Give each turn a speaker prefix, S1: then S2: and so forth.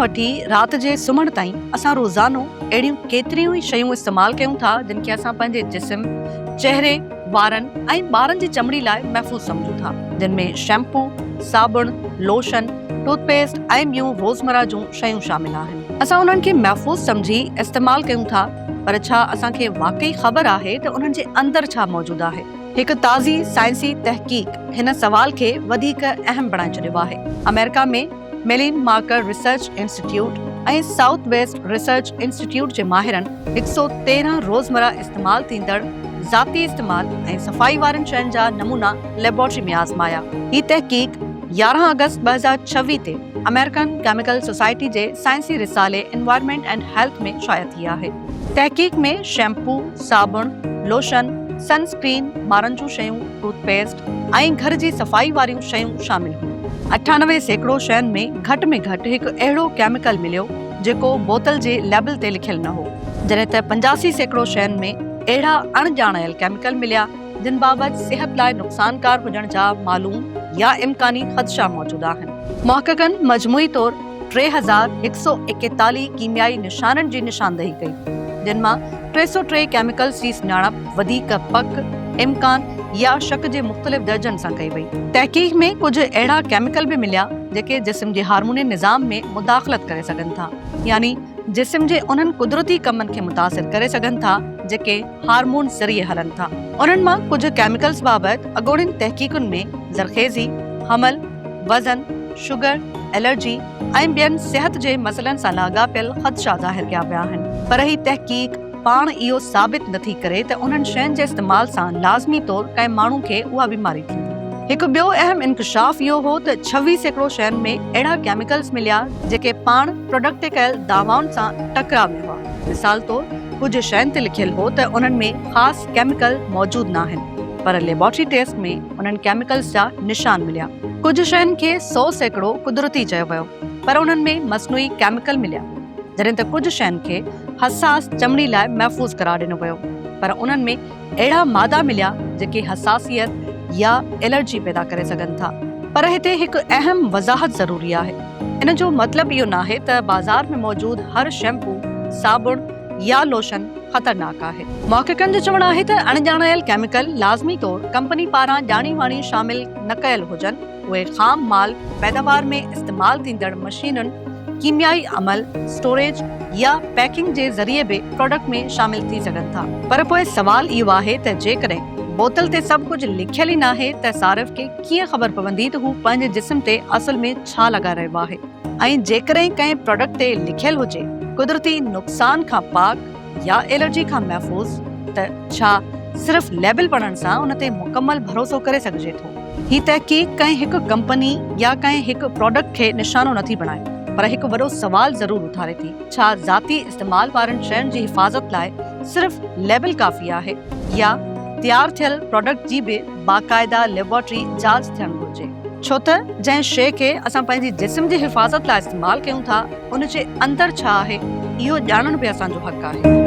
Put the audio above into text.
S1: वठी रात जे सुम्हण ताईं असां रोज़ानो अहिड़ियूं केतिरियूं ई शयूं इस्तेमालु कयूं था जिन खे असां पंहिंजे जिस्म, चहिरे, वारनि ऐं ॿारनि जी चमड़ी लाइ महफ़ूज़ सम्झूं था, जिन में शैम्पू, साबुण, लोशन, टूथपेस्ट ऐं ॿियूं रोज़मर्रा जूं शयूं शामिल आहिनि। असां उन्हनि खे महफ़ूज़ सम्झी इस्तेमालु कयूं था, पर छा असांखे वाक़ई ख़बर आहे त उन्हनि जे अंदरि छा मौजूदु आहे? हिकु ताज़ी साइंसी तहक़ीक़ हिन सवाल खे वधीक अहम बणाए छॾियो आहे। अमेरिका में मेलिन मार्कर रिसर्च इंस्टीट्यूट ऐं साउथ वेस्ट रिसर्च इंस्टीट्यूट जे माहिरनि 113 रोज़मर्रा इस्तेमालु थींदड़ ज़ाती इस्तेमालु ऐं सफ़ाई वारनि शयुनि जा नमूना लेबोरेटरी में आज़माया। ही तहक़ीक़ 11 अगस्त 2026 ते अमेरिकन केमिकल सोसाइटी जे साइंसी रिसाले एनवायरनमेंट एंड हेल्थ में शाया थी आहे। तहक़ीक़ में शैम्पू, साबुण, लोशन, सनस्क्रीन, ॿारनि जूं शयूं, टूथपेस्ट ऐं घर जी सफ़ाई वारियूं शयूं शामिल हुयूं। 98% शयुनि में घटि हिकु अहिड़ो केमिकल मिलियो जेको बोतल जे लेबल ते लिखियलु न हो, जॾहिं त 85% शयुनि में अहिड़ा अणॼाणायल केमिकल मिलिया जिन बाबति सिहत लाइ नुक़सानकार हुजण जा मालूम या इम्कानी ख़दशा मौजूदु आहिनि। मुहक़क़नि मजमूई तौर 3141 कीमियाई निशाननि जी निशानदही कई, जिन मां 303 केमिकल्स जी सुञाणप वधीक पक, इम्कान या शक जे मुख़्तलिफ़ दर्जनि सां कई वई। तहक़ीक़ में कुझु अहिड़ा केमिकल बि मिलिया जेके जिस्म जे हार्मोनी निज़ाम में मुदाख़लत करे सघनि था, यानी जिस्म जे उन्हनि कुदरती कमनि खे मुतासिर करे सघनि था जेके हार्मोन ज़रिए हलनि था। उन्हनि मां कुझु केमिकल्स बाबति अॻोड़ियुनि तहक़ीक़ुनि में ज़रख़ेज़ी, हमल, वज़न, शुगर, एलर्जी ऐं ॿियनि सिहत जे मसइलनि सां लाॻापियल ख़दशा ज़ाहिर कया विया आहिनि। पर ही तहक़ीक़ पाण इहो साबित नथी करे त उन्हनि शयुनि जे इस्तेमाल सां लाज़मी तौर कंहिं माण्हू खे उहा बीमारी थींदी। हिकु ॿियो अहम इंकशाफ इहो हो त 26% शयुनि में अहिड़ा केमिकल्स मिलिया जेके पाण प्रोडक्ट ते कयल दावाउनि सां टकराव में हुआ। मिसाल तौर कुझु शयुनि ते लिखियलु हो त उन्हनि में ख़ासि केमिकल मौजूदु न आहिनि, पर लेबोरेटरी टेस्ट में उन्हनि केमिकल्स जा निशान मिलिया। कुझु शयुनि खे 100% कुदरती चयो वियो, पर उन्हनि में मसनूई केमिकल मिलिया, जॾहिं त कुझु शयुनि खे हसास चमड़ी लाइ महफ़ूज़ करार ॾिनो वियो, पर उन्हनि में अहिड़ा मादा मिलिया जेके हसासियत या एलर्जी पैदा करे सघनि था। पर हिते हिकु अहम वज़ाहत ज़रूरी आहे। इन जो मतिलबु इहो नाहे त बाज़ार में मौजूदु हर शैम्पू, साबुण या लोशन ख़तरनाक आहे। मुहक़क़नि जो चवणु आहे त अणॼाणायल केमिकल लाज़मी तौर कंपनी पारां ॼाणी वाणी शामिल न कयल हुजनि, उहे ख़ाम माल, पैदावार में इस्तेमालु थींदड़ मशीनुनि, कीमियाई अमल, स्टोरेज या पैकिंग जे ज़रिए बि प्रोडक्ट में शामिल थी सघनि था। पर पोइ सवाल इहो आहे त जेकॾहिं बोतल ते सभु कुझु लिखियलु ई नाहे त सारिफ़ खे कीअं ख़बर पवंदी त हू पंहिंजे जिस्म ते असल में छा लॻाए रहियो आहे? ऐं जेकॾहिं कंहिं प्रोडक्ट ते लिखियलु हुजे कुदरती नुक़सान खां पाक या एलर्जी खां महफ़ूज़, त छा सिर्फ़ लेबल पढ़ण सां उन ते मुकमल भरोसो करे सघिजे थो? ही तहक़ीक़ कंहिं हिकु कंपनी या कंहिं हिकु प्रोडक्ट खे निशानो नथी बणाए, पर हिकु वॾो सवाल ज़रूर उथारे थी। छा ज़ाती इस्तेमाल वारनि शयुनि जी हिफ़ाज़त लाइ सिर्फ़ लेबल काफ़ी आहे या तैयार थियल प्रोडक्ट जी बि बाक़ाइदा लेबोरेटरी जांच थियणु घुरिजे? छो त जंहिं शइ खे असां पंहिंजी जिस्म जी हिफ़ाज़त लाइ इस्तेमालु कयूं था, उन जे अंदरि छा आहे, इहो ॼाणण बि असांजो हक़ आहे।